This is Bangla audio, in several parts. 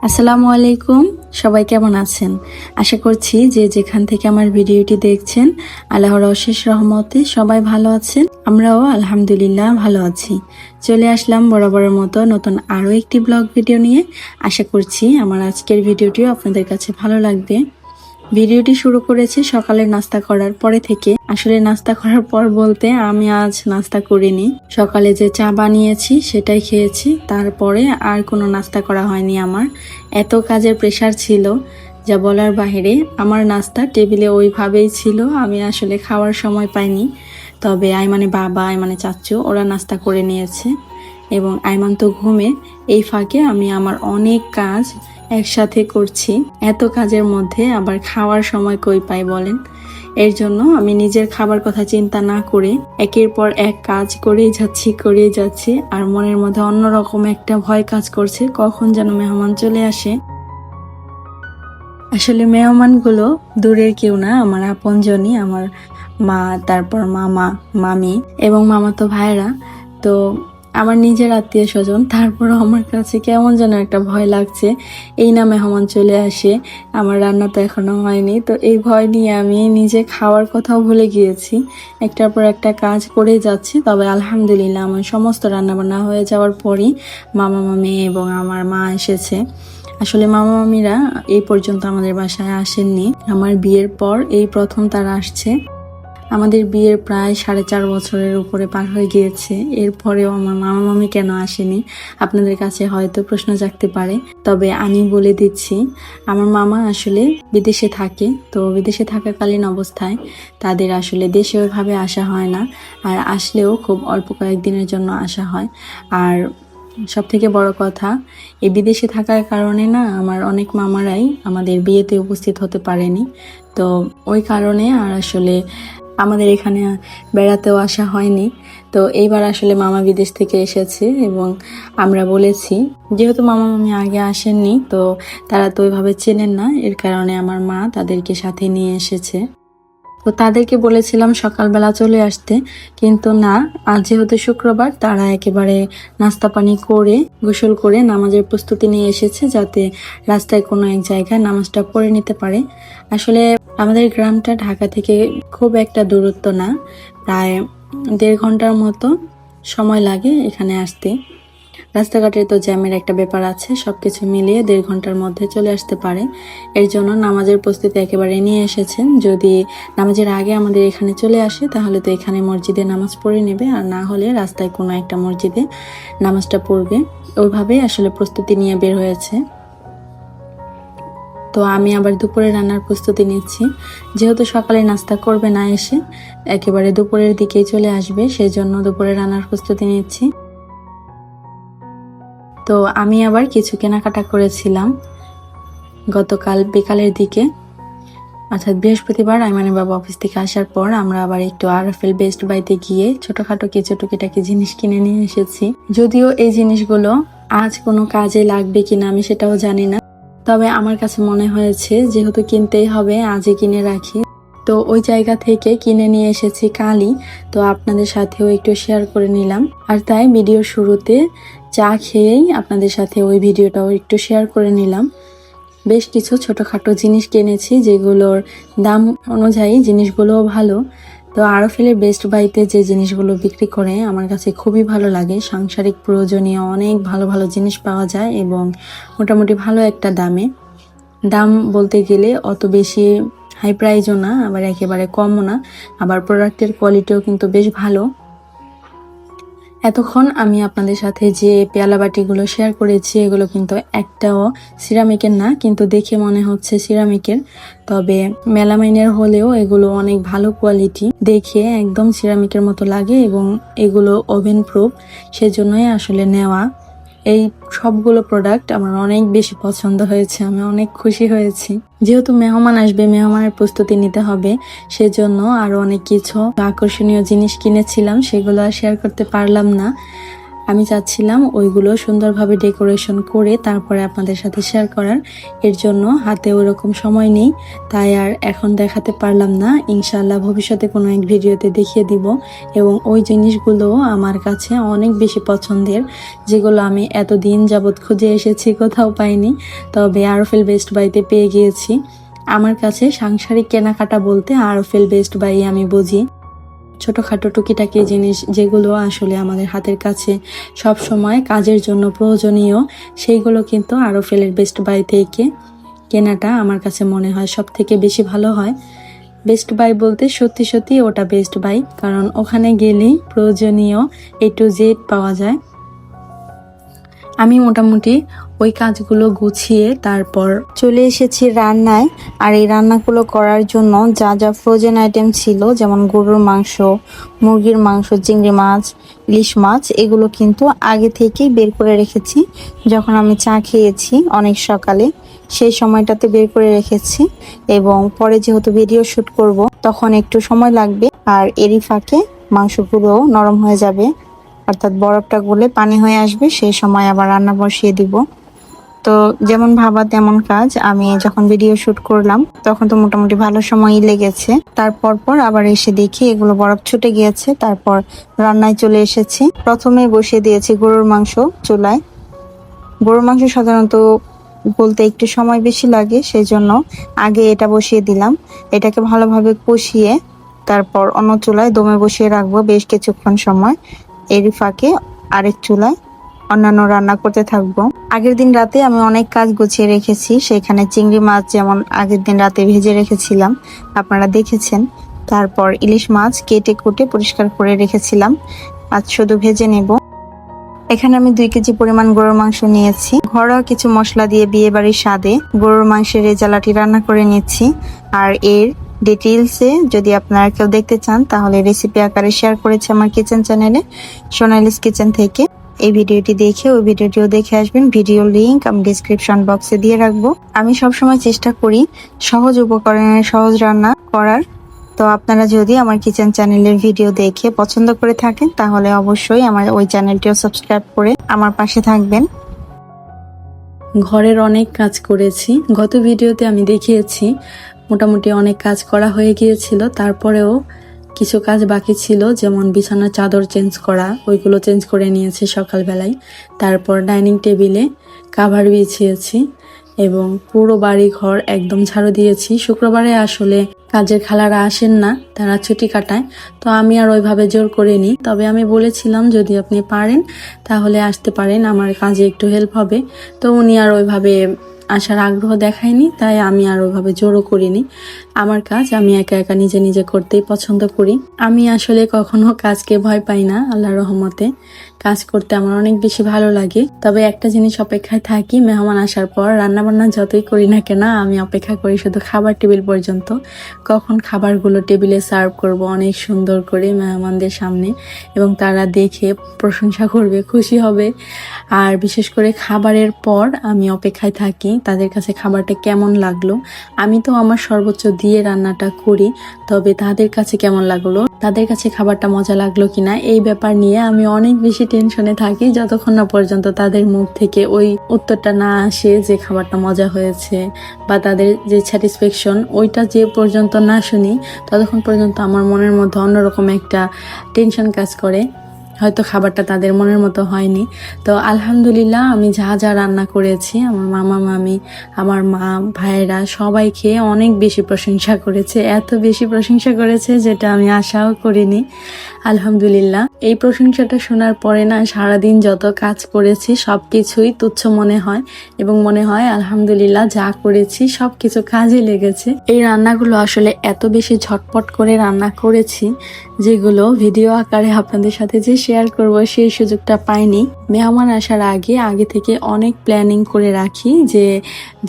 আসসালামু আলাইকুম। সবাই কেমন আছেন? আশা করছি যে যেখান থেকে আমার ভিডিওটি দেখছেন আল্লাহর অশেষ রহমতে সবাই ভালো আছেন। আমরাও আলহামদুলিল্লাহ ভালো আছি। চলে আসলাম বরাবরের মতো নতুন আরও একটি ব্লগ ভিডিও নিয়ে। আশা করছি আমার আজকের ভিডিওটিও আপনাদের কাছে ভালো লাগবে। ভিডিওটি শুরু করেছি সকালে নাস্তা করার পরে থেকে। আসলে নাস্তা করার পর বলতে আমি আজ নাস্তা করিনি। সকালে যে চা বানিয়েছি সেটাই খেয়েছি, তারপরে আর কোনো নাস্তা করা হয়নি। আমার এত কাজের প্রেশার ছিল যা বলার বাহিরে। আমার নাস্তা টেবিলে ওইভাবেই ছিল, আমি আসলে খাওয়ার সময় পাইনি। তবে আইমানে বাবা, আইমানে চাচ্চু ওরা নাস্তা করে নিয়েছে এবং আইমান তো ঘুমে। এই ফাঁকে আমি আমার অনেক কাজ একসাথে করছি। এত কাজের মধ্যে আবার খাওয়ার সময় কই পাই বলেন? এর জন্য আমি নিজের খাবার কথা চিন্তা না করে একের পর এক কাজ করেই যাচ্ছি আর মনের মধ্যে অন্যরকম একটা ভয় কাজ করছে, কখন যেন মেহমান চলে আসে। আসলে মেহমানগুলো দূরের কেউ না, আমার আপনজনই, আমার মা, তারপর মামা, মামি এবং মামাতো ভাইরা। তো আমার নিজের আত্মীয় স্বজন, তারপরও আমার কাছে কেমন যেন একটা ভয় লাগছে। এই না মেহমান চলে আসে, আমার রান্না তো এখনো হয়নি। তো এই ভয় নিয়ে আমি নিজে খাওয়ার কথাও ভুলে গিয়েছি, একটার পর একটা কাজ করেই যাচ্ছি। তবে আলহামদুলিল্লাহ আমার সমস্ত রান্নাবান্না হয়ে যাওয়ার পরই মামা, মামি এবং আমার মা এসেছে। আসলে মামা মামিরা এই পর্যন্ত আমাদের বাসায় আসেননি। আমার বিয়ের পর এই প্রথম তারা আসছে। আমাদের বিয়ের প্রায় 4.5 বছরের উপরে পার হয়ে গিয়েছে, এরপরেও আমার মামা মামি কেন আসেনি আপনাদের কাছে হয়তো প্রশ্ন জাগতে পারে। তবে আমি বলে দিচ্ছি, আমার মামা আসলে বিদেশে থাকে। তো বিদেশে থাকাকালীন অবস্থায় তাদের আসলে দেশে ওইভাবে আসা হয় না, আর আসলেও খুব অল্প কয়েকদিনের জন্য আসা হয়। আর সব থেকে বড় কথা, এই বিদেশে থাকার কারণে না আমার অনেক মামারাই আমাদের বিয়েতে উপস্থিত হতে পারেনি। তো ওই কারণে আর আসলে আমাদের এখানে বেড়াতেও আসা হয়নি। তো এইবার আসলে মামা বিদেশ থেকে এসেছে এবং আমরা বলেছি, যেহেতু মামা মামি আগে আসেননি তো তারা তো ওইভাবে চেনেন না, এর কারণে আমার মা তাদেরকে সাথে নিয়ে এসেছে। তো তাদেরকে বলেছিলাম সকালবেলা চলে আসতে, কিন্তু না, আজ যেহেতু শুক্রবার তারা একেবারে নাস্তা পানি করে গোসল করে নামাজের প্রস্তুতি নিয়ে এসেছে, যাতে রাস্তায় কোনো এক জায়গায় নামাজটা পড়ে নিতে পারে। আসলে আমাদের গ্রামটা ঢাকা থেকে খুব একটা দূরত্ব না, প্রায় 1.5 ঘন্টার মতো সময় লাগে এখানে আসতে। রাস্তাঘাটে তো জ্যামের একটা ব্যাপার আছে, সবকিছু মিলিয়ে 1.5 ঘন্টার মধ্যে চলে আসতে পারে। এর জন্য নামাজের প্রস্তুতি একেবারে নিয়ে এসেছেন। যদি নামাজের আগে আমাদের এখানে চলে আসে তাহলে তো এখানে মসজিদে নামাজ পড়ে নেবে, আর না হলে রাস্তায় কোনো একটা মসজিদে নামাজটা পড়বে। ওইভাবেই আসলে প্রস্তুতি নিয়ে বের হয়েছে। তো আমি আবার দুপুরে রান্নার প্রস্তুতি নিচ্ছি, যেহেতু সকালে নাস্তা করবে না, এসে একেবারে দুপুরের দিকেই চলে আসবে, সেই জন্য দুপুরে রান্নার প্রস্তুতি নিচ্ছি। তো আমি আবার কিছু কেনাকাটা করেছিলাম গতকাল বিকালের দিকে, অর্থাৎ বৃহস্পতিবার আইমানের বাবা অফিস থেকে আসার পর আমরা আবার একটু আরএফএল বেস্ট বাইতে গিয়ে ছোটখাটো কিছু টুকিটাকি জিনিস কিনে নিয়ে এসেছি। যদিও এই জিনিসগুলো আজ কোনো কাজে লাগবে কিনা আমি সেটাও জানি না, তবে আমার কাছে মনে হয়েছে যেহেতু কিনতেই হবে আজই কিনে রাখি। তো ওই জায়গা থেকে কিনে নিয়ে এসেছি কালি, তো আপনাদের সাথেও একটু শেয়ার করে নিলাম। আর তাই ভিডিওর শুরুতে চা খেয়েই আপনাদের সাথে ওই ভিডিওটাও একটু শেয়ার করে নিলাম। বেশ কিছু ছোটখাটো জিনিস কিনেছি, যেগুলোর দাম অনুযায়ী জিনিসগুলোও ভালো। তো আরএফএলের বেস্ট বাইতে যে জিনিসগুলো বিক্রি করে আমার কাছে খুবই ভালো লাগে। সাংসারিক প্রয়োজনীয় অনেক ভালো ভালো জিনিস পাওয়া যায় এবং মোটামুটি ভালো একটা দামে। দাম বলতে গেলে অত বেশি হাই প্রাইজও না, আবার একেবারে কমও না, আবার প্রোডাক্টের কোয়ালিটিও কিন্তু বেশ ভালো। এতক্ষণ আমি আপনাদের সাথে যে পেয়ালা বাটিগুলো শেয়ার করেছি এগুলো কিন্তু একটাও সিরামিকের না, কিন্তু দেখে মনে হচ্ছে সিরামিকের, তবে মেলামাইনের হলেও এগুলো অনেক ভালো কোয়ালিটি, দেখে একদম সিরামিকের মতো লাগে এবং এগুলো ওভেন প্রুফ, সেজন্যই আসলে নেওয়া। এই সবগুলো প্রোডাক্ট আমার অনেক বেশি পছন্দ হয়েছে, আমি অনেক খুশি হয়েছি। যেহেতু মেহমান আসবে, মেহমানের প্রস্তুতি নিতে হবে, সেজন্য আরো অনেক কিছু আকর্ষণীয় জিনিস কিনেছিলাম, সেগুলো আর শেয়ার করতে পারলাম না। আমি চাচ্ছিলাম ওইগুলো সুন্দরভাবে ডেকোরেশন করে তারপরে আপনাদের সাথে শেয়ার করার। এর জন্য হাতে ওরকম সময় নেই, তাই আর এখন দেখাতে পারলাম না। ইনশাআল্লাহ ভবিষ্যতে কোনো এক ভিডিওতে দেখিয়ে দিব। এবং ওই জিনিসগুলো আমার কাছে অনেক বেশি পছন্দের, যেগুলো আমি এতদিন যাবৎ খুঁজে এসেছি, কোথাও পাইনি, তবে আরফেল বেস্ট বাইতে পেয়ে গিয়েছি। আমার কাছে সাংসারিক কেনাকাটা বলতে আরফেল বেস্ট বাই আমি বুঝি। ছোটোখাটো টুকিটাকি জিনিস যেগুলো আসলে আমাদের হাতের কাছে সব সময় কাজের জন্য প্রয়োজনীয়, সেইগুলো কিন্তু আরফেলের বেস্ট বাই থেকে কেনাটা আমার কাছে মনে হয় সব থেকে বেশি ভালো হয়। বেস্ট বাই বলতে সত্যি সত্যি ওটা বেস্ট বাই, কারণ ওখানে গেলেই প্রয়োজনীয় A to Z পাওয়া যায়। আমি মোটামুটি ওই কাজগুলো গুছিয়ে তারপর চলে এসেছি রান্নায়। আর এই রান্নাগুলো করার জন্য যা যা ফ্রোজেন আইটেম ছিল, যেমন গরুর মাংস, মুরগির মাংস, চিংড়ি মাছ, ইলিশ মাছ, এগুলো কিন্তু আগে থেকেই বের করে রেখেছি। যখন আমি চা খেয়েছি অনেক সকালে, সেই সময়টাতে বের করে রেখেছি। এবং পরে যেহেতু ভিডিও শুট করব, তখন একটু সময় লাগবে, আর এরই ফাঁকে মাংসগুলো নরম হয়ে যাবে, অর্থাৎ বরফটা গলে পানি হয়ে আসবে, সেই সময় আবার রান্না বসিয়ে দিব। তো যেমন ভাবা তেমন কাজ। আমি যখন ভিডিও শুট করলাম তখন তো মোটামুটি ভালো সময়ই লেগেছে। তারপর আবার এসে দেখি এগুলো বরফ ছুটে গিয়েছে। তারপর রান্নায় চলে এসেছি। প্রথমে বসিয়ে দিয়েছি গরুর মাংস চুলায়। গরুর মাংস সাধারণত বলতে একটু সময় বেশি লাগে, সেই জন্য আগে এটা বসিয়ে দিলাম। এটাকে ভালোভাবে কষিয়ে তারপর অন্য চুলায় দমে বসিয়ে রাখবো বেশ কিছুক্ষণ সময়। এর ফাঁকে আরেক চুলায় অন্যান্য রান্না করতে থাকবো। আগের দিন রাতে আমি অনেক কাজ গুছিয়ে রেখেছি। সেখানে চিংড়ি মাছ যেমন আগের দিন রাতে ভেজে রেখেছিলাম, আপনারা দেখেছেন। তারপর ইলিশ মাছ কেটে কুটে পরিষ্কার করে রেখেছিলাম, আজ শুধু ভেজে নেব। এখানে আমি 2 কেজি পরিমাণ গরুর মাংস নিয়েছি। ঘরোয়া কিছু মশলা দিয়ে বিয়ে বাড়ির স্বাদে গরুর মাংসের রেজালাটি রান্না করে নিচ্ছি। আর এর ডিটেইলসে যদি আপনারা কেউ দেখতে চান, তাহলে রেসিপি আকারে শেয়ার করেছি আমার কিচেন চ্যানেলে, সোনালিস কিচেন থেকে। এই ভিডিওটি দেখে ওই ভিডিওটিও দেখে আসবেন। ভিডিও লিংক আমি ডিসক্রিপশন বক্সে দিয়ে রাখবো। আমি সবসময় চেষ্টা করি সহজ উপকরণে সহজ রান্না করার। তো আপনারা যদি আমার কিচেন চ্যানেলের ভিডিও দেখে পছন্দ করে থাকেন, তাহলে অবশ্যই আমার ওই চ্যানেলটিও সাবস্ক্রাইব করে আমার পাশে থাকবেন। ঘরের অনেক কাজ করেছি, গত ভিডিওতে আমি দেখিয়েছি। মোটামুটি অনেক কাজ করা হয়ে গিয়েছিল, তারপরেও কিছু কাজ বাকি ছিল, যেমন বিছানার চাদর চেঞ্জ করা, ওইগুলো চেঞ্জ করে নিয়েছি সকালবেলায়। তারপর ডাইনিং টেবিলে কাভার বিছিয়েছি এবং পুরো বাড়ি ঘর একদম ঝাড়ু দিয়েছি। শুক্রবারে আসলে কাজের খালারা আসেন না, তারা ছুটি কাটায়, তো আমি আর ওইভাবে জোর করিনি। তবে আমি বলেছিলাম যদি আপনি পারেন তাহলে আসতে পারেন, আমার কাজে একটু হেল্প হবে। তো উনি আর ওইভাবে আসার আগ্রহ দেখায়নি, তাই আমি আর ওইভাবে জোরও করিনি। আমার কাজ আমি একা একা নিজে নিজে করতেই পছন্দ করি। আমি আসলে কখনো কাজকে ভয় পাই না, আল্লাহর রহমতে কাজ করতে আমার অনেক বেশি ভালো লাগে। তবে একটা জিনিস অপেক্ষায় থাকি, মেহমান আসার পর রান্না বান্না যতই করি না কেন, আমি অপেক্ষা করি শুধু খাবার টেবিল পর্যন্ত, কখন খাবারগুলো টেবিলে সার্ভ করব অনেক সুন্দর করে মেহমানদের সামনে, এবং তারা দেখে প্রশংসা করবে, খুশি হবে। আর বিশেষ করে খাবারের পর আমি অপেক্ষায় থাকি তাদের কাছে খাবারটা কেমন লাগলো। আমি তো আমার সর্বোচ্চ দিয়ে রান্নাটা করি, তবে তাদের কাছে কেমন লাগলো, তাদের কাছে খাবারটা মজা লাগলো কিনা, এই ব্যাপার নিয়ে আমি অনেক বেশি টেনশনে থাকি, যতক্ষণ না পর্যন্ত তাদের মুখ থেকে ওই উত্তরটা না আসে যে খাবারটা মজা হয়েছে, বা তাদের যে স্যাটিসফ্যাকশন ওইটা যে পর্যন্ত না শুনি, ততক্ষণ পর্যন্ত আমার মনের মধ্যে অন্যরকম একটা টেনশন কাজ করে, হয়তো খাবারটা তাদের মনের মতো হয়নি। তো আলহামদুলিল্লাহ আমি যা যা রান্না করেছি, আমার মামা মামি, আমার মা, ভাইয়েরা সবাই খেয়ে অনেক বেশি প্রশংসা করেছে, এত বেশি প্রশংসা করেছে যেটা আমি আশাও করিনি। আলহামদুলিল্লাহ এই প্রশংসাটা শোনার পরে না, সারাদিন যত কাজ করেছি সবকিছুই তুচ্ছ মনে হয়, এবং মনে হয় আলহামদুলিল্লাহ যা করেছি সবকিছু কাজে লেগেছে। এই রান্নাগুলো আসলে এত বেশি ঝটপট করে রান্না করেছি, যেগুলো ভিডিও আকারে আপনাদের সাথে যে শেয়ার করব সেই সুযোগটা পাইনি। মেহমান আসার আগে থেকে অনেক প্ল্যানিং করে রাখি, যে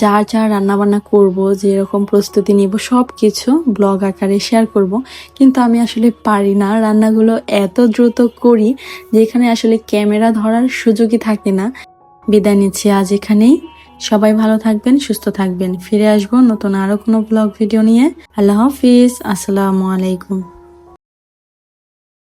যা যা রান্নাবান্না করব, যেরকম প্রস্তুতি নিব, সব কিছু ব্লগ আকারে শেয়ার করব। কিন্তু আমি আসলে পারি না, রান্নাগুলো এত দ্রুত করি যেখানে আসলে ক্যামেরা ধরার সুযোগই থাকে না। বিদায় নিচ্ছি আজ এখানেই। সবাই ভালো থাকবেন, সুস্থ থাকবেন। ফিরে আসবো নতুন আরো কোনো ব্লগ ভিডিও নিয়ে। আল্লাহ হাফিজ, আসসালামু আলাইকুম।